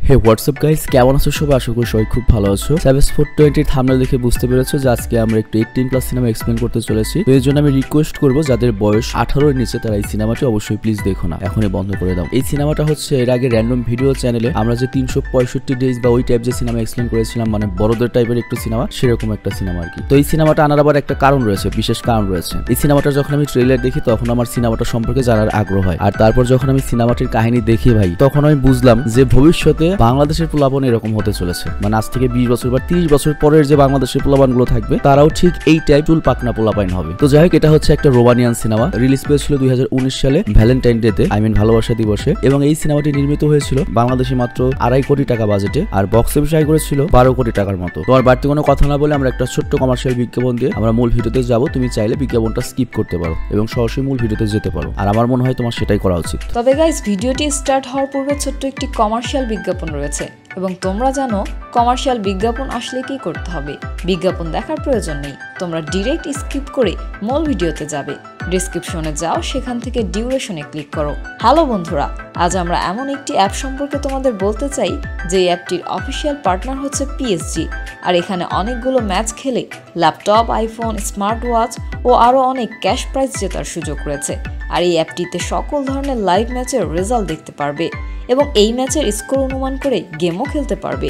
হে WhatsApp guys, কেমন আছো সবাই? আশা করি সবাই খুব ভালো আছো। 7/4/20 থাম্বনেল দেখে বুঝতে পেরেছো যে আজকে আমরা একটু 18+ সিনেমা এক্সপ্লেন করতে চলেছি। তো এর জন্য আমি রিকোয়েস্ট করব যাদের বয়স 18 এর নিচে তারা এই সিনেমাটি অবশ্যই প্লিজ দেখো না, এখনই বন্ধ করে দাও। এই সিনেমাটা হচ্ছে এর আগে র্যান্ডম ভিডিও চ্যানেলে আমরা যে 365 ডেজ বা ওই টাইপ যে সিনেমা এক্সপ্লেন করেছিলাম, মানে বড়দের টাইপের একটু সিনেমা, সেরকম একটা সিনেমা আর কি। তো এই সিনেমাটা আনার আবার একটা কারণ রয়েছে, বিশেষ কারণ রয়েছে। এই সিনেমাটা যখন আমি ট্রেলার দেখি তখন আমার সিনেমাটা সম্পর্কে জানার আগ্রহ হয়, আর তারপর যখন আমি সিনেমাটির কাহিনী দেখি ভাই, তখন আমি বুঝলাম যে ভবিষ্যতে বাংলাদেশের পোলাপান এরকম হতে চলেছে। মানে আজ থেকে 20 বছর বা 30 বছর পরের যে বাংলাদেশের পোলাপানগুলো থাকবে তারাও ঠিক এই টাইপ চুল পাকনা পোলাপাইন হবে। তো যাই হোক, এটা হচ্ছে একটা রোমানিয়ান সিনেমা, রিলিজ পেয়েছিল 2019 সালে ভ্যালেন্টাইন ডেতে, ভালোবাসা দিবসে। এবং এই সিনেমাটি নির্মিত হয়েছিল বাংলাদেশে মাত্র 2.5 কোটি টাকা বাজেটে, আর বক্স অফিস আয় করেছিল 12 কোটি টাকার মতো। তোমার বাড়তি কোনো কথা না বলে আমরা একটা ছোট্ট কমার্শিয়াল বিজ্ঞাপন দিয়ে আমরা মূল ভিডিওতে যাব। তুমি চাইলে বিজ্ঞাপনটা স্কিপ করতে পারো এবং সরাসরি মূল ভিডিওতে যেতে পারো, আর আমার মনে হয় তোমার সেটাই করা উচিত। তবে গাইস, ভিডিওটি স্টার্ট হওয়ার পূর্বে ছোট্ট একটি কমার্শিয়াল বিজ্ঞাপন রয়েছে, এবং তোমরা জানো কমার্শিয়াল বিজ্ঞাপন আসলে কি করতে হবে। বিজ্ঞাপন দেখার প্রয়োজন নেই, তোমরা ডিরেক্ট স্কিপ করে মূল ভিডিওতে যাবে। ডেসক্রিপশনে যাও, সেখান থেকে ডিউরেশনে ক্লিক করো। হ্যালো বন্ধুরা, আজ আমরা এমন একটি অ্যাপ সম্পর্কে তোমাদের বলতে চাই যে অ্যাপটির অফিসিয়াল পার্টনার হচ্ছে পিএসজি, আর এখানে অনেকগুলো ম্যাচ খেলে ল্যাপটপ, আইফোন, স্মার্ট ওয়াচ ও আরও অনেক ক্যাশ প্রাইজ জেতার সুযোগ রয়েছে। আর এই অ্যাপটিতে সকল ধরনের লাইভ ম্যাচের রেজাল্ট দেখতে পারবে এবং এই ম্যাচের স্কোর অনুমান করে গেমও খেলতে পারবে,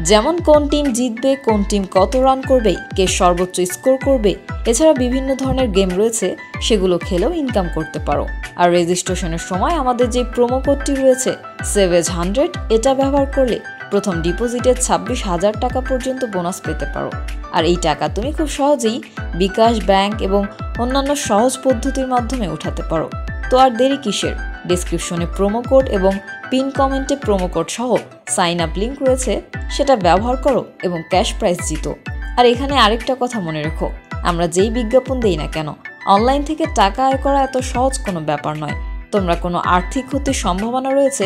যেমন কোন টিম জিতবে, কোন টিম কত রান করবে, কে সর্বোচ্চ স্কোর করবে। এছাড়া বিভিন্ন ধরনের গেম রয়েছে, সেগুলো খেলেও ইনকাম করতে পারো। আর রেজিস্ট্রেশনের সময় আমাদের যে প্রোমো কোডটি রয়েছে SAVAGE100, এটা ব্যবহার করলে প্রথম ডিপোজিটে 26,000 টাকা পর্যন্ত বোনাস পেতে পারো। আর এই টাকা তুমি খুব সহজেই বিকাশ, ব্যাংক এবং অন্যান্য সহজ পদ্ধতির মাধ্যমে উঠাতে পারো। তো আর দেরি কিসের? ডেসক্রিপশনে প্রোমো কোড এবং পিন কমেন্টে প্রোমো কোড সহ সাইন আপ লিঙ্ক রয়েছে, সেটা ব্যবহার করো এবং ক্যাশ প্রাইজ জিতো। আর এখানে আরেকটা কথা মনে রেখো, আমরা যেই বিজ্ঞাপন দেই না কেন, অনলাইন থেকে টাকা আয় করা এত সহজ কোনো ব্যাপার নয়। তোমরা কোনো আর্থিক ক্ষতির সম্ভাবনা রয়েছে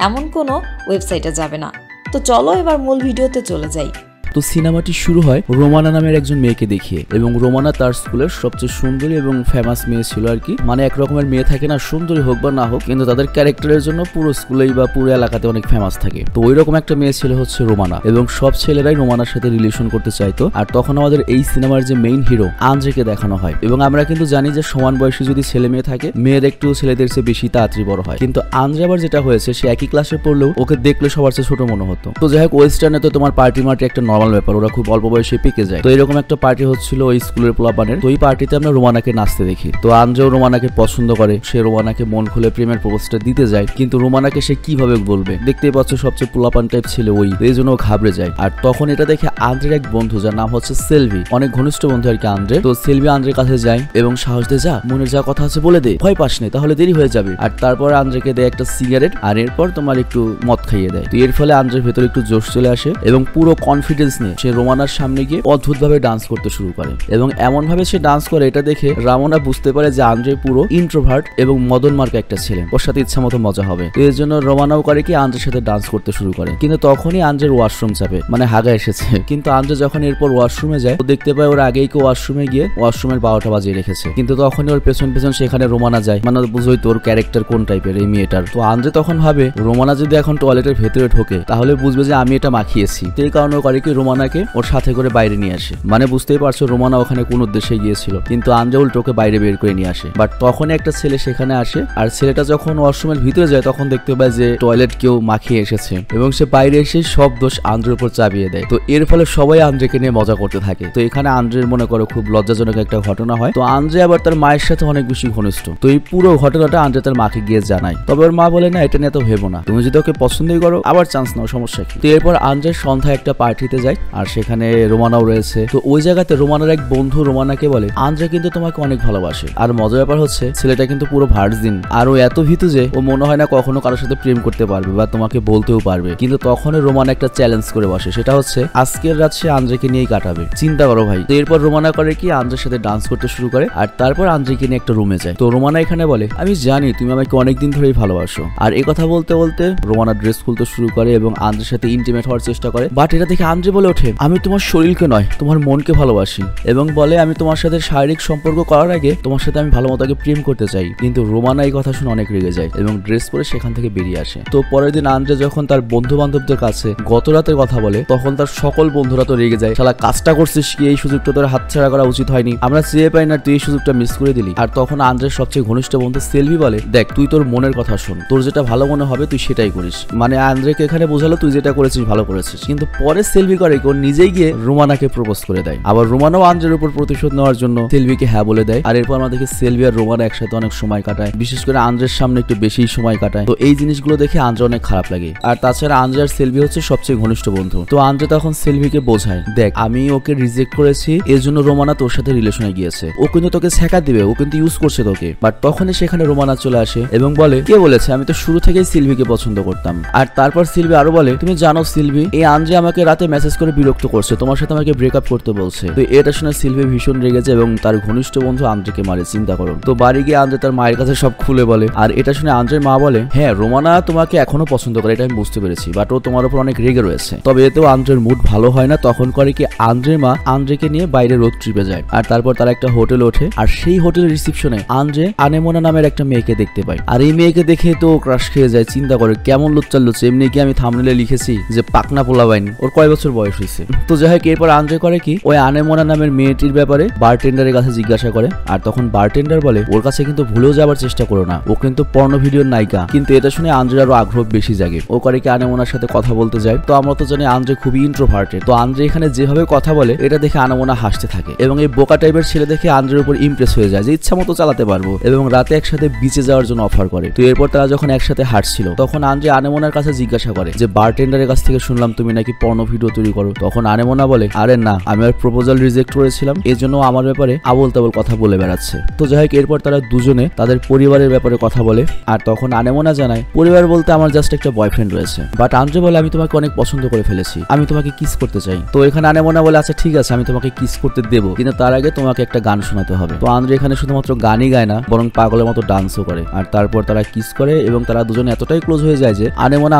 এমন কোনো ওয়েবসাইটে যাবে না। তো চলো এবার মূল ভিডিওতে চলে যাই। তো সিনেমাটি শুরু হয় রোমানা নামের একজন মেয়েকে দেখিয়ে, এবং রোমানা তার স্কুলের সবচেয়ে সুন্দরী এবং ফেমাস মেয়ে ছিল আর কি। মানে এক রকমের মেয়ে থাকে না, সুন্দরী হোক বা না হোক, কিন্তু তাদের ক্যারেক্টারের জন্য পুরো স্কুলেই বা পুরো এলাকাতে অনেক ফেমাস থাকে। তো ওই রকম একটা মেয়ে ছিল হচ্ছে রোমানা, এবং সব ছেলেরাই রোমানার সাথে রিলেশন করতে চাইতো। আর তখন আমাদের এই সিনেমার যে মেইন হিরো আন্দ্রেকে দেখানো হয়, এবং আমরা কিন্তু জানি যে সমান বয়সী যদি ছেলে মেয়ে থাকে, মেয়ের একটু ছেলেদের চেয়ে বেশি তাড়াতাড়ি বড় হয়। কিন্তু আন্দ্রে আবার যেটা হয়েছে, সে একই ক্লাসে পড়লেও ওকে দেখলে সবার চেয়ে ছোট মনে হতো। তো যাই হোক, ওয়েস্টার্নে তো তোমার পার্টি মার্টি একটা নর্মাল ব্যাপার, ওরা খুব অল্প বয়সে পেকে যায়। তো এরকম একটা পার্টি হচ্ছিল ওই স্কুলের পোলাপানের। তো এই পার্টিতে আমরা রোমানাকে নাচতে দেখি। তো আন্দ্রেও রোমানাকে পছন্দ করে, সে রোমানাকে মন খুলে প্রেমের প্রপোজটা দিতে যায়, কিন্তু রোমানাকে সে কিভাবে বলবে? দেখতেই পাচ্ছ সবচেয়ে পোলাপান টাইপ ছিল ওই, এই জন্য ঘাবড়ে যায়। আর তখন এটা দেখে আন্দ্রের এক বন্ধু, যার নাম হচ্ছে সেলভি, অনেক ঘনিষ্ঠ বন্ধু আর কি আন্দ্রের। তো সেলভি আন্দ্রের কাছে যায় এবং সাহস দিয়ে, যা, মনের যা কথা আছে বলে দে, ভয় পাস না, তাহলে দেরি হয়ে যাবে। আর তারপর আন্দ্রেকে দেয় একটা সিগারেট, আর এরপর তোমার একটু মদ খাইয়ে দেয়। তো এর ফলে আন্দ্রের ভেতরে একটু জোশ চলে আসে, এবং পুরো কনফিডেন্স নিয়ে সে রোমানার সামনে গিয়ে অদ্ভুতভাবে ডান্স করতে শুরু করে। এবং এমন ভাবে সে ডান্স করে, এটা দেখে রামোনা বুঝতে পারে যে আন্দ্রে পুরো ইন্ট্রোভার্ট এবং মদন মার্কা একটা ছেলে, ওর সাথে ইচ্ছা মতো মজা হবে। এর জন্য রোমানাও করে কি আন্দ্রের সাথে ডান্স করতে শুরু করে। কিন্তু তখনই আন্দ্রের ওয়াশরুম চাপে, মানে হাগা এসেছে। কিন্তু আন্দ্রে যখন এরপর ওয়াশরুমে যায়, ও দেখতে পায় ওর আগেই কেউ ওয়াশরুমে গিয়ে ওয়াশরুমের 12টা বাজিয়ে রেখেছে। কিন্তু তখনই ওর পেছন পেছন সেখানে রোমানা যায়। মানে বুঝোই তোর ক্যারেক্টার কোন টাইপের এই মেয়েটার। তো আন্দ্রে তখন ভাবে, রোমানা যদি এখন টয়লেটের ভেতরে ঢোকে তাহলে বুঝবে যে আমি এটা মাখিয়েছি। তো এই কারণে করে কি রোমানাকে ওর সাথে করে বাইরে নিয়ে আসে। মানে বুঝতেই পারছো রোমানা ওখানে কোন উদ্দেশ্যে গিয়েছিল, কিন্তু আন্দ্রে উল্টোকে বাইরে বের করে নিয়ে আসে। বাট তখনই একটা ছেলে সেখানে আসে, আর ছেলেটা যখন ওয়াশরুমের ভিতরে যায় তখন দেখতে পায় যে টয়লেট কেউ মাখিয়ে এসেছে, এবং সে বাইরে এসে সব দোষ আন্দ্রের উপর চাপিয়ে দেয়। তো এর ফলে সবাই আন্দ্রেকে নিয়ে মজা করতে থাকে। তো এখানে আন্দ্রের মনে করো খুব লজ্জাজনক একটা ঘটনা হয়। তো আন্দ্রে আবার তার মায়ের সাথে অনেক বেশি ঘনিষ্ঠ। তো এই পুরো ঘটনাটা আন্দ্রে তার মাকে গিয়ে জানায়। তবে ওর মা বলে, না, এটা নিয়ে তো ভেবো না, তুমি যদি ওকে পছন্দই করো আবার চান্স নাও, সমস্যা কি। তো এরপর আন্দ্রের সন্ধ্যায় একটা পার্টিতে যায়, আর সেখানে রোমানাও রয়েছে। তো ওই জায়গাতে রোমানার এক বন্ধু রোমানাকে বলে, আন্দ্রে কিন্তু তোমাকে অনেক ভালোবাসে। আর মজার ব্যাপার হচ্ছে ছেলেটা কিন্তু পুরো ভার্জিন, আর ও এত ভীতু যে ও মনে হয় না কখনো কারোর সাথে প্রেম করতে পারবে বা তোমাকে বলতেও পারবে। কিন্তু তখনই রোমানা একটা চ্যালেঞ্জ করে বসে, সেটা হচ্ছে আজকের রাত সে আন্দ্রেকে নিয়েই কাটাবে। চিন্তা করো ভাই। তো এরপর রোমানা করে কি আন্দ্রের সাথে ডান্স করতে শুরু করে, আর তারপর আন্দ্রেকে নিয়ে একটা রুমে যায়। তো রোমানা এখানে বলে, আমি জানি তুমি আমাকে অনেকদিন ধরেই ভালোবাসো। আর এই কথা বলতে বলতে রোমানা ড্রেস খুলতে শুরু করে এবং আন্দ্রের সাথে ইন্টিমেট হওয়ার চেষ্টা করে। বাট এটা দেখে আন্দ্রে বলে, বলে ওঠে, আমি তোমার শরীরকে নয় তোমার মনকে ভালোবাসি, এবং বলে আমি তোমার সাথে শারীরিক সম্পর্ক করার আগে তোমার সাথে আমি ভালো মতো আগে প্রেম করতে চাই। কিন্তু রোমানা এই কথা শুনে অনেক রেগে যায় এবং ড্রেস পরে সেখান থেকে বেরিয়ে আসে। তো পরের দিন আন্দ্রে যখন তার বন্ধু বান্ধবদের কাছে গত রাতের কথা বলে, তখন তার সকল বন্ধুরা তো রেগে যায়, শালা কাজটা করছিস কি, এই সুযোগটা তোর হাতছাড়া করা উচিত হয়নি, আমরা চেয়ে পাই না তুই এই সুযোগটা মিস করে দিলি। আর তখন আন্দ্রের সবচেয়ে ঘনিষ্ঠ বন্ধু সেলভি বলে, দেখ তুই তোর মনের কথা শোন, তোর যেটা ভালো মনে হবে তুই সেটাই করিস। মানে আন্দ্রেকে এখানে বোঝালো তুই যেটা করেছিস ভালো করেছিস। কিন্তু পরে সেলভি করে কি, ও নিজেই গিয়ে রোমানাকে প্রপোজ করে দেয়। আবার রোমানাও আন্দ্রের উপর প্রতিশোধ নেওয়ার জন্য সেলভিকে হ্যাঁ বলে দেয়। আর এরপর আমরা দেখি সেলভি আর রোমানা একসাথে অনেক সময় কাটায়, বিশেষ করে আন্দ্রের সামনে একটু বেশি সময় কাটায়। তো এই জিনিসগুলো দেখে আন্দ্রে অনেক খারাপ লাগে। আর তাছাড়া আন্দ্রে আর সেলভি হচ্ছে সবচেয়ে ঘনিষ্ঠ বন্ধু। তো আন্দ্রে তখন সেলভিকে বোঝায়, দেখ আমি ওকে রিজেক্ট করেছি, এর জন্য রোমানা তোর সাথে রিলেশনে গিয়েছে, ও কিন্তু তোকে ছেঁকা দিবে, ও কিন্তু ইউজ করছে তোকে। বাট তখনই সেখানে রোমানা চলে আসে এবং বলে, কে বলেছে, আমি তো শুরু থেকেই সিলভিকে পছন্দ করতাম। আর তারপর সিলভি আরো বলে, তুমি জানো সিলভি, এই আন্দ্রে আমাকে রাতে মেসেজ করে বিরক্ত করছে, তোমার সাথে আমাকে ব্রেকআপ করতে বলছে। তো এটা শুনে সিলভি ভীষণ রেগে যায় এবং তার ঘনিষ্ঠ বন্ধু আন্দ্রেকে মারে, চিন্তা করো। তো বাড়ি গিয়ে আন্দ্রে তার মায়ের কাছে সব খুলে বলে। আর এটা শুনে আন্দ্রের মা বলে, হ্যাঁ রোমানা তোমাকে এখনো পছন্দ করে, এটা আমি বুঝতে পেরেছি, বাট ও তোমার উপর অনেক রেগে রয়েছে। তবে এতেও আন্দ্রের মুড ভালো হয় না। তখন করে কি, আন্দ্রের মা আন্দ্রেকে নিয়ে বাইরে রোড ট্রিপে যায়। আর তারপর তারা একটা হোটেলে ওঠে। আর সেই হোটেলের রিসেপশনে আন্দ্রে আনেমোনা নামের একটা মেয়েকে দেখতে পায়। আর এই মেয়েকে দেখে তো ক্রাশ খেয়ে যায়। চিন্তা করে কেমন লুচ্চা লুচ্ছে, এমনি কি আমি থাম্বনেলে লিখেছি যে পাকনা পোলাবাইন, ওর কয় বছর বয়স হয়েছে। তো যাই হোক, এরপর আন্দ্রে করে কি, ওই আনেমোনা নামের মেয়েটির ব্যাপারে বারটেন্ডারের কাছে জিজ্ঞাসা করে। আর তখন বারটেন্ডার বলে, ওর কাছে কিন্তু ভুলেও যাবার চেষ্টা করো না, ও কিন্তু পর্ন ভিডিওর নায়িকা। কিন্তু এটা শুনে আন্দ্রের আরো আগ্রহ বেশি জাগে। ও করে কি, আনেমোনার সাথে কথা বলতে যায়। তো আমরা তো জানি আন্দ্রে খুবই ইন্ট্রোভার্টেড। তো আন্দ্রে এখানে যেভাবে কথা বলে এটা দেখে আনেমোনা হাসতে থাকে এবং এই বোকা টাইপের ছেলে দেখে আন্দ্রের উপর ইমপ্রেস হয়ে যায় যে ইচ্ছা মতো চালাতে পারবো, এবং রাতে একসাথে বিচে যাওয়ার জন্য অফার করে। তো এরপর তারা যখন একসাথে হাঁটছিল তখন আন্দ্রে আনেমোনার কাছে জিজ্ঞাসা করে যে, বারটেন্ডারের কাছ থেকে শুনলাম তুমি নাকি পর্ন ভিডিও তৈরি করো। তখন আনেমোনা বলে, আরে না, আমি আর প্রপোজাল রিজেক্ট করেছিলাম, এই জন্য আমার ব্যাপারে আবল তাবল কথা বলে বেড়াচ্ছে। তো যাই হোক, এরপর তারা দুজনে তাদের পরিবারের ব্যাপারে কথা বলে। আর তখন আনেমোনা জানায়, পরিবার বলতে আমার জাস্ট একটা বয়ফ্রেন্ড রয়েছে। বাট আন্দ্রে বলে, আমি তোমাকে অনেক পছন্দ করে ফেলেছি, আমি তোমাকে কিস করতে চাই। তো এখানে আনেমোনা বলে, আচ্ছা ঠিক আছে, আমি তোমাকে কিস করতে দেবো, কিন্তু তার আগে তোমাকে একটা গান শোনাতে হবে। তো আন্দ্রে এখানে শুধুমাত্র গানই গায় না, বরং পাগলের মতো ডান্সও করে। আর তারপর তারা কিস করে এবং তারা দুজনে এতটাই ক্লোজ হয়ে যায় যে আনেমোনা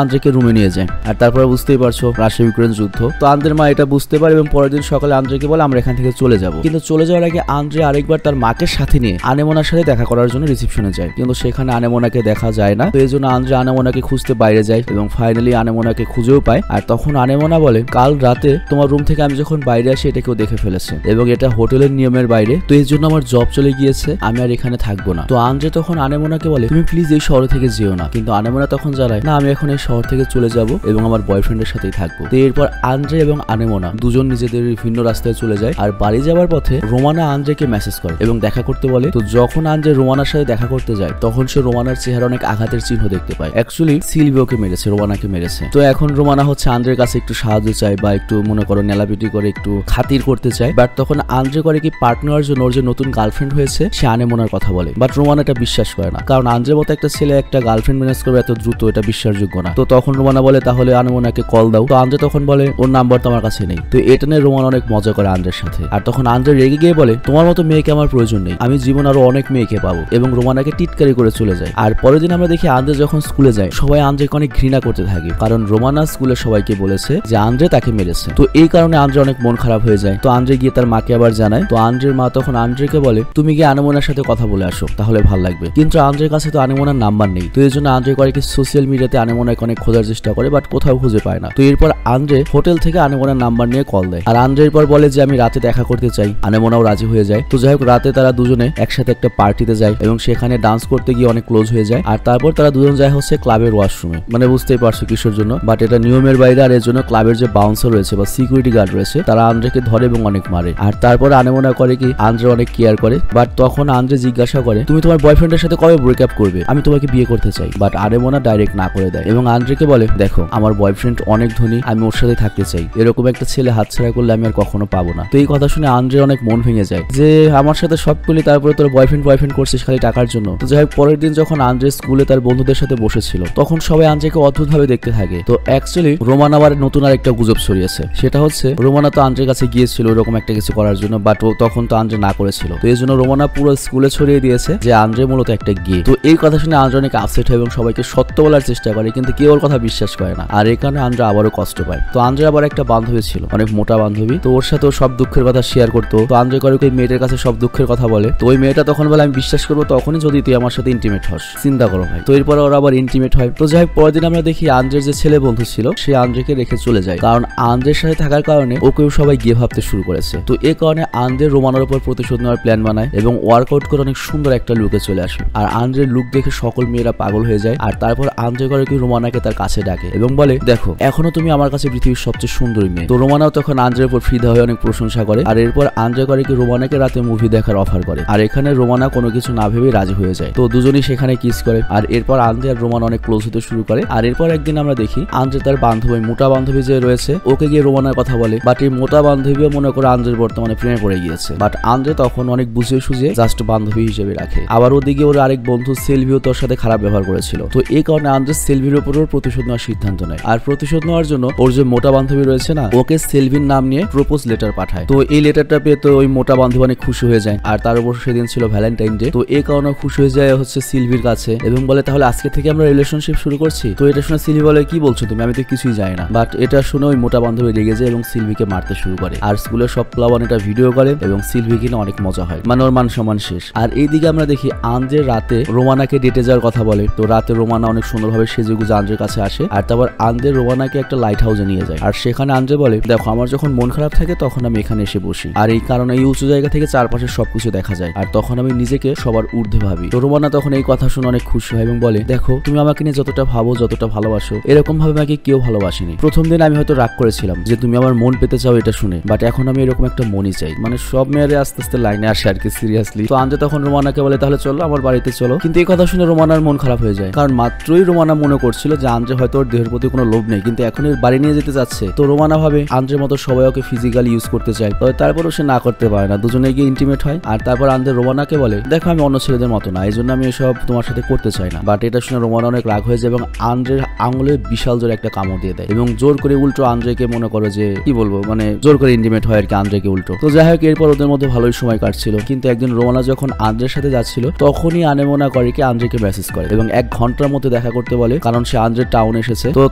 আন্দ্রেকে রুমে নিয়ে যায়। আর তারপর বুঝতেই পারছো, রাশিয়া ইউক্রেন যুদ্ধ। তো আন্দ্রের মা এটা বুঝতে পারে এবং পরের দিন সকালে আন্দ্রেকে বলে, আমরা এখান থেকে চলে যাব। কিন্তু চলে যাওয়ার আগে আন্দ্রে আরেকবার তার মাকে সাথে নিয়ে আনেমোনার সাথে দেখা করার জন্য রিসেপশনে যায়। কিন্তু সেখানে আনেমোনাকে দেখা যায় না। তো এই জন্য আন্দ্রে আনেমোনাকে খুঁজতে বাইরে যায় এবং ফাইনালি আনেমোনাকে খুঁজেও পায়। আর তখন আনেমোনা বলে, কাল রাতে তোমার রুম থেকে আমি যখন বাইরে আসি এটা কেউ দেখে ফেলেছে এবং এটা হোটেলের নিয়মের বাইরে, তো এই জন্য আমার জব চলে গিয়েছে, আমি আর এখানে থাকবো না। তো আন্দ্রে তখন আনেমোনাকে বলে, তুমি প্লিজ এই শহর থেকে যেও না। কিন্তু আনেমোনা তখন জানায়, না আমি এখন এই শহর থেকে চলে যাব এবং আমার বয়ফ্রেন্ডের সাথেই থাকবো। তো এরপর আন্দ্রে এবং আনেমোনা দুজন নিজেদের ভিন্ন রাস্তায় চলে যায়। আর বাড়ি যাওয়ার পথে রোমানা আন্দ্রেকে মেসেজ করে এবং দেখা করতে বলে। তো যখন আন্দ্রে রোমানার সাথে দেখা করতে যায় তখন সে রোমানার চেহারা অনেক আঘাতের চিহ্ন দেখতে পায়। অ্যাকচুয়ালি সিলভিওকে মেরেছে, রোমানাকে মেরেছে। তো এখন রোমানা হচ্ছে আন্দ্রের কাছে একটু সাহায্য চায় বা একটু মনে করো নেলাপিটি করে একটু খাতির করতে চায়। বাট তখন আন্দ্রে করে কি, পার্টনার জন্য ওর যে নতুন গার্লফ্রেন্ড হয়েছে সে আনেমোনার কথা বলে। বাট রোমানা এটা বিশ্বাস করে না, কারণ আন্দ্রের মতো একটা ছেলে একটা গার্লফ্রেন্ড ম্যানেজ করবে এত দ্রুত, এটা বিশ্বাসযোগ্য না। তো তখন রোমানা বলে, তাহলে আনেমোনাকে কল দাও। তো আন্দ্রে তখন বলে, ওর নাম্বার তো আমার কাছে নেই। তো এটা নিয়ে রোমানা অনেক মজা করে আন্দ্রের সাথে। আর তখন আন্দ্রে রেগে গিয়ে বলে, তোমার মতো মেয়েকে আমার প্রয়োজন নেই, আমি জীবন আরো অনেক মেয়েকে পাবো, এবং রোমানাকে টিটকারি করে চলে যায়। আর পরের দিন আমরা দেখি আন্দ্রে যখন স্কুলে যায় সবাই আন্দ্রেকে অনেক ঘৃণা করতে থাকে, কারণ রোমানা স্কুলে সবাইকে বলেছে যে আন্দ্রে তাকে মেরেছে। তো এই কারণে আন্দ্রে অনেক মন খারাপ হয়ে যায়। তো আন্দ্রে গিয়ে তার মাকে আবার জানায়। তো আন্দ্রের মা তখন আন্দ্রেকে বলে, তুমি গিয়ে আনেমোনার সাথে কথা বলে আসো, তাহলে ভালো লাগবে। কিন্তু আন্দ্রের কাছে তো আনেমোনার নাম্বার নেই। তো এই জন্য আন্দ্রে করে কি, সোশ্যাল মিডিয়াতে আনেমোনাকে অনেক খোঁজার চেষ্টা করে, বাট কোথাও খুঁজে পায় না। তো এরপর আন্দ্রে হোটেল থেকে আনেমোনার নাম্বার নিয়ে কল দেয়। আর আন্দ্রের পর বলে যে আমি রাতে দেখা করতে চাই। আনেমোনাও রাজি হয়ে যায়। তো যাই হোক, রাতে তারা দুজনে একসাথে একটা পার্টিতে যায় এবং সেখানে ডান্স করতে গিয়ে অনেক ক্লোজ হয়ে যায়। আর তারপর তারা দুজন যায় হচ্ছে ক্লাবের ওয়াশরুমে, মানে বুঝতেই পারছো কিসের জন্য, বাট এটা নিয়মের বাইরে। আর এর জন্য ক্লাবের যে বাউন্সার রয়েছে বা সিকিউরিটি গার্ড রয়েছে তারা আন্দ্রেকে ধরে এবং অনেক মারে। আর তারপর আনেমোনা করে কি, আন্দ্রে অনেক কেয়ার করে। বাট তখন আন্দ্রে জিজ্ঞাসা করে, তুমি তোমার বয়ফ্রেন্ডের সাথে কবে ব্রেকআপ করবে, আমি তোমাকে বিয়ে করতে চাই। বাট আনেমোনা ডাইরেক্ট না করে দেয় এবং আন্দ্রেকে বলে, দেখো আমার বয়ফ্রেন্ড অনেক ধনী, আমি ওর সাথে থাকতে চাই, এরকম একটা ছেলে হাতছাড়া করলে আমি আর কখনো পাবো না। তো এই কথা শুনে আন্দ্রে অনেক মন ভেঙে যায় যে আমার সাথে সব করলি, তারপরে তোর বয়ফ্রেন্ড করছিস খালি টাকার জন্য। তো যাই হোক, পরের দিন যখন আন্দ্রে স্কুলে তার বন্ধুদের সাথে বসেছিল তখন সবাই আন্দ্রেকে অদ্ভুত ভাবে দেখতে থাকে। তো অ্যাকচুয়ালি রোমানা আবার নতুন আর একটা গুজব ছড়িয়েছে। সেটা হচ্ছে রোমানা তো আন্দ্রের কাছে গিয়েছিল এরকম একটা কিছু করার জন্য, বাট ও তখন তো আন্দ্রে না করেছিল। তো এই জন্য রোমানা পুরো স্কুলে ছড়িয়ে দিয়েছে যে আন্দ্রে মূলত একটা গে। তো এই কথা শুনে আন্দ্রে অনেক আপসেট হয় এবং সবাইকে সত্য বলার চেষ্টা করে, কিন্তু কেউ ওর কথা বিশ্বাস করে না। আর এই কারণে আন্দ্রে আবারও কষ্ট পায়। তো আন্দ্রে আবার একটা বান্ধবী ছিল, অনেক মোটা বান্ধবী। তো ওর সাথে সব দুঃখের কথা শেয়ার করতো। তো আন্দ্রে করে ওই মেয়েটার কাছে সব দুঃখের কথা বলে। তো ওই মেয়েটা তখন বলে আমি বিশ্বাস করবো তখনই যদি তুই আমার সাথে ইন্টিমেট হস। চিন্তা করো ভাই। তো এরপরে ওরা আবার ইন্টিমেট হয়। তো যাই হোক পরের দিন আমরা দেখি আন্দ্রের যে ছেলে বন্ধু ছিল সে আন্দ্রেকে রেখে চলে যায়, কারণ আন্দ্রের সাথে থাকার কারণে ওকেও সবাই গিয়ে ভাবতে শুরু করেছে। তো এই কারণে আন্দ্রে রোমানার উপর প্রতিশোধ নেওয়ার প্ল্যান বানায় এবং ওয়ার্কআউট করে অনেক সুন্দর একটা লুকে চলে আসে। আর আন্দ্রের লুক দেখে সকল মেয়েরা পাগল হয়ে যায়। আর তারপর আন্দ্রে করে কি রোমানাকে তার কাছে ডাকে এবং বলে দেখো এখনো তুমি আমার কাছে পৃথিবীর সবচেয়ে সুন্দরী মেয়ে। তো রোমানাও তখন আন্দ্রের উপর ফিদা হয়ে অনেক প্রশংসা করে। আর এরপর আন্দ্রে করে কি রোমানাকে রাতে মুভি দেখার অফার করে। আর এখানে রোমানা কোনো কিছু না ভেবেই রাজি হয়ে যায়। তো দুজনই সেখানে কিস করে। আর এরপর আন্দ্রে আর রোমানা অনেক ক্লোজ হতে শুরু করে। আর এরপর একদিন আমরা দেখি আন্দ্রে তার বান্ধবী মোটা বান্ধবী যে রয়েছে ওকে গিয়ে রোমানার কথা বলে। বাট এই মোটা বান্ধবীও মনে করে আন্দ্রের বর্তমানে প্রেমে পড়ে গিয়েছে। বাট আন্দ্রে তখন অনেক বুঝিয়ে সুঝিয়ে জাস্ট বান্ধবী হিসেবে রাখে। আবার ওদিকে ওর আরেক বন্ধু সেলভিও তোর সাথে খারাপ ব্যবহার করেছিল। তো এই কারণে আন্দ্রে সেলভির উপর প্রতিশোধ নেওয়ার সিদ্ধান্ত নেয়। আর প্রতিশোধ নেওয়ার জন্য ওর যে মোটা বান্ধবী রয়েছে না ওকে সেলভির নাম নিয়ে প্রপোজ লেটার পাঠায়। তো এই লেটারটা পেয়ে তো ওই মোটা বান্ধবী অনেক খুশি হয়ে যায়। আর তার উপর সেদিন ছিল ভ্যালেন্টাইন ডে। তো এই কারণে খুশি হয়ে যায় হচ্ছে সিলভির কাছে এবং বলে তাহলে আজকে থেকে আমরা রিলেশনশিপ শুরু করছি। তো এটা শুনে সিলভি বলে কি বলছো তুমি, আমি তো কিছুই জানি না। বাট এটা শুনে ওই মোটা বান্ধবী রেগে যায় এবং সিলভিকে মারতে শুরু করে। আর স্কুলের সব প্লাবন এটা ভিডিও করে এবং সিলভি কিনা অনেক মজা হয়, মানে ওর মান সম্মান শেষ। আর এইদিকে আমরা দেখি আন্দ্রে রাতে রোমানাকে ডেটে যাওয়ার কথা বলে। তো রাতে রোমানা অনেক সুন্দরভাবে সেজেগুজে আন্দ্রের কাছে আসে। আর তারপর আন্দ্রে রোমানাকে একটা লাইট হাউসে নিয়ে যায়। আর সেখানে আন্দ্রে বলে দেখো আমার যখন মন খারাপ থাকে তখন আমি এখানে এসে বসি। আর এই কারণে এই উঁচু জায়গা থেকে চারপাশে সবকিছু দেখা যায়। আর তখন আমি নিজেকে সবার ঊর্ধ্বে ভাবি। তো রোমানা তখন এই কথা শুনে অনেক খুশি হয় এবং বলে দেখো তুমি আমাকে নিয়ে যতটা ভাবো যতটা ভালোবাসো এরকম ভাবে আমাকে কেউ ভালোবাসেনি। প্রথম দিন আমি হয়তো রাগ করেছিলাম যে তুমি আমার মন পেতে চাও এটা শুনে, বাট এখন আমি এরকম একটা মনই চাই। মানে সব মেয়েরা আস্তে আস্তে লাইনে আসে আর কি সিরিয়াসলি। তো আন্দ্রে তখন রোমানাকে বলে তাহলে চলো আমার বাড়িতে চলো। কিন্তু এই কথা শুনে রোমানার মন খারাপ হয়ে যায়, কারণ মাত্রই রোমানা মনে করছিল যে আন্দ্রে হয়তো ওর দেহের প্রতি কোনো লোভ নেই, কিন্তু এখন এর বাড়ি নিয়ে যেতে যাচ্ছে। তো রোমানা ভাবে আন্দ্রের মতো সবাই ওকে ফিজিক্যালি ইউজ করতে চায়, তবে তারপরও সে না করতে পারে না। দুজনে গিয়ে ইন্টিমেট হয়। আর তারপর আন্দ্রে রোমানাকে বলে দেখো আমি অন্য ছেলেদের মতো না, এই জন্য আমি এসব তোমার সাথে করতে চাই না। বাট এটা শুনে রোমানা অনেক রাগ হয়ে যায় এবং আন্দ্রের আঙুলে বিশাল জোরে একটা কামড় দিয়ে দেয় এবং জোর করে উল্টো আন্দ্রেকে মনে করো যে কি বলবো মানে জোর করে ইন্টিমেট হয় আর কি আন্দ্রেকে উল্টো। তো যাই হোক এরপর ওদের মধ্যে ভালোই সময় কাটছিল। কিন্তু একদিন রোমানা যখন আন্দ্রের সাথে যাচ্ছিল তখনই আনেমোনা করে কি আন্দ্রেকে মেসেজ করে এবং 1 ঘন্টার মধ্যে দেখা করতে বলে, কারণ সে আন্দ্রের টাউন এসেছে। তো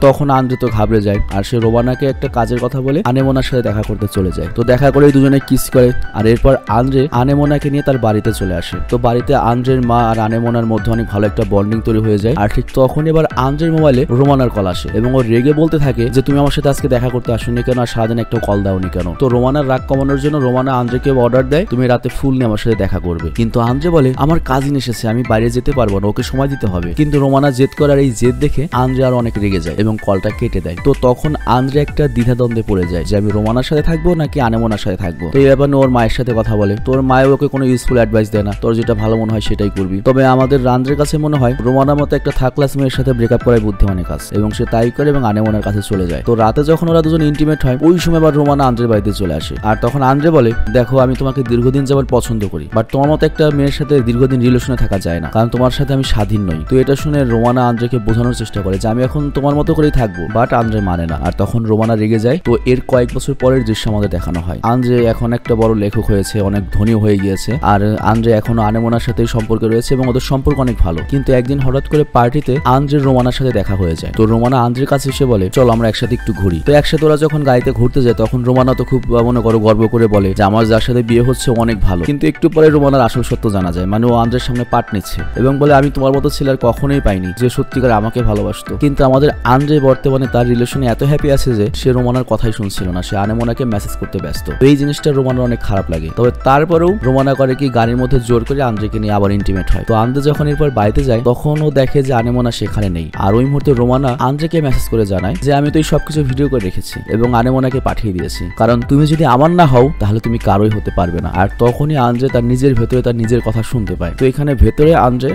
তখন আন্দ্রে তো ঘাবড়ে যায় আর সে রোমানাকে একটা কাজের কথা বলে আনেমোনার সাথে দেখা করতে চলে যায়। তো দেখা করে দুজনে কিস করে। আর এরপর আন্দ্রে আনেমোনাকে নিয়ে তার বাড়িতে চলে আসে। তো বাড়িতে আন্দ্রের মা আর আনেমোনার মধ্যে অনেক ভালো একটা বন্ডিং তৈরি হয়ে যায়। আর ঠিক তখন এবার আন্দ্রের মোবাইলে রোমানার কল আসে এবং ও রেগে বলতে থাকে যে তুমি আমার সাথে আজকে দেখা করতে আসোনি কেন, আর সারাদিন একটা কল দাওনি কেন। তো রোমানার রাগ কমানোর জন্য রোমানা আন্দ্রেকে অর্ডার দেয় তুমি রাতে ফুল নিয়ে আমার সাথে দেখা করবে। কিন্তু আন্দ্রে বলে আমার কাজিন এসেছে, আমি বাইরে যেতে পারবো না, ওকে সময় দিতে হবে। কিন্তু রোমানা জেদ করার এই জেদ দেখে আন্দ্রে আর অনেক রেগে যায় এবং কলটা কেটে দেয়। তো তখন আন্দ্রে একটা দ্বিধাদ্বন্দ্বে পড়ে যায় যে আমি রোমানার সাথে থাকবো নাকি আনেমোনার সাথে থাকবো। তো এই ব্যাপারে ওর মায়ের সাথে কথা বলে। তোর মায়ের ওকে কোনো ইউজফুল অ্যাডভাইস দেয় না, তোর যেটা ভালো মনে হয় সেটাই করবি। তবে আমাদের আন্দ্রের কাছে মনে হয় রোমানার মতো একটা থার্ড ক্লাস মেয়ের সাথে ব্রেকআপ করাই বুদ্ধিমানের কাজ, এবং সে তাই করে এবং আনেমোনার কাছে চলে যায়। তো রাতে যখন ওরা দুজন ইন্টিমেট হয় ওই সময় আবার রোমানা আন্দ্রের বাড়িতে চলে আসে। আর তখন আন্দ্রে বলে দেখো আমি তোমাকে দীর্ঘদিন যাবত পছন্দ করি, বাট তোমার মতো একটা মেয়ের সাথে দীর্ঘদিন রিলেশনে থাকা যায় না, কারণ তোমার সাথে আমি স্বাধীন নই। তো এটা শুনে রোমানা আন্দ্রেকে বোঝানোর চেষ্টা করে যে আমি এখন তোমার মতো করেই থাকবো, বাট আন্দ্রে মানে না। আর তখন রোমানা রেগে যায়। তো এর কয়েক বছর পরের দৃশ্য আমাদের দেখানো হয়। আন্দ্রে এখন একটা বড় লেখক হয়েছে, অনেক ধনী হয়ে গিয়েছে। আর আন্দ্রে এখনো আনেমোনার সাথে সম্পর্কে রয়েছে এবং ওদের সম্পর্ক অনেক ভালো। কিন্তু একদিন হঠাৎ করে পার্টিতে আন্দ্রের রোমানার সাথে দেখা হয়ে যায়। তো রোমানা আন্দ্রের কাছে এসে বলে চলো আমরা একসাথে একটু ঘুরি। তো একসাথে ওরা যখন গাড়িতে ঘুরতে যায় তখন রোমানা তো খুব মনে করো গর্ব করে বলে যে আমার যার সাথে বিয়ে হচ্ছে অনেক ভালো। কিন্তু একটু পরে রোমানার আসল সত্য জানা যায়, মানে ও আন্দ্রের সামনে পাট নিচ্ছে এবং বলে আমি তোমার মতো ছেলে আর কখনোই পাইনি যে সত্যিকার আমাকে ভালোবাসতো। কিন্তু আমাদের আন্দ্রে বর্তমানে তার রিলেশনে এত হ্যাপি আছে যে সে রোমানার কথাই শুনছিল না, সে আনেমোনাকে মেসেজ করতে ব্যস্ত। তো এই জিনিসটা রোমানার অনেক খারাপ লাগে। তবে তারপরেও রোমানা করে কি গাড়ির মধ্যে জোর করে আন্দ্রেকে নিয়ে আবার ইন্টিমেট হয়। তো আন্দ্রে যখন এরপর বাড়িতে যায় তখন ও দেখে যে আনেমোনা সেখানে নেই। আর ওই মুহূর্তে রোমানা আন্দ্রেকে মেসেজ করে জানায় যে আমি তো এই সবকিছু ভিডিও করে রেখেছি এবং আনেমোনাকে পাঠিয়ে দিয়েছি, কারণ তুমি যদি আমার না হও তাহলে তুমি কারোই হতে পারবে না। আর তখনই আন্দ্রে তার নিজের ভেতরে তার নিজের কথা শুনতে পায়। তো এখানে ভেতরে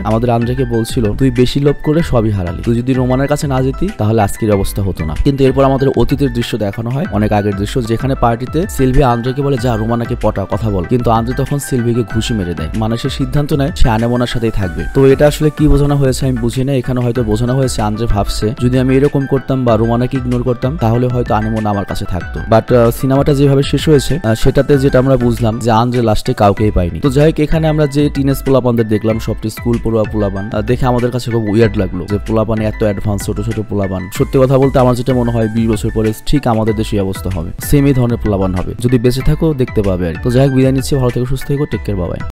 আমাদের আন্দ্রেকে বলছিল তুই বেশি লোভ করে সবই হারালি, তুই যদি রোমানার কাছে না যেতি তাহলে আজকের অবস্থা হতো না। কিন্তু এরপর আমাদের অতীতের দৃশ্য দেখানো হয়, অনেক আগের দৃশ্য, যেখানে পার্টিতে সিলভি আন্দ্রেকে বলে যা রোমানাকে পটা কথা বল। কিন্তু আন্দ্রে তখন সিলভিকে ঘুষি মেরে দেয়, মানে সে সিদ্ধান্ত নেয় সে আনেমোনার সাথেই থাকবে। তো এটা আসলে কি বোঝানো হয়েছে আমি বুঝি না। এখানে হয়তো বোঝানো হয়েছে আন্দ্রে ভাবছে যদি আমি এরকম করতাম বা রোমানাকে ইগনোর করতাম তাহলে হয়তো আনেমোনা আমার কাছে থাকতো। বাট সিনেমাটা যেভাবে শেষ হয়েছে সেটাতে যেটা আমরা বুঝলাম যে আন্দ্রে লাস্টে কাউকেই পাইনি। তো যাই হোক এখানে আমরা যে টিনেজ পোলাপানদের দেখলাম সবটি স্কুল পড়ুয়া পোলাপান, দেখে আমাদের কাছে খুব উইয়ার্ড লাগলো যে পোলাপান এত অ্যাডভান্স ছোট ছোট পোলাপান। সত্যি কথা বলতে আমার যেটা মনে হয় 20 বছর পরে ঠিক আমাদের দেশেই অবস্থা হবে, সেম এই ধরনের প্লাবন হবে। যদি বেঁচে থাকো দেখতে পাবে আর। তো যাই হোক, বিদায় নিচ্ছি, ভালো থেকো, সুস্থ থেকো, টেক কেয়ার, বাই।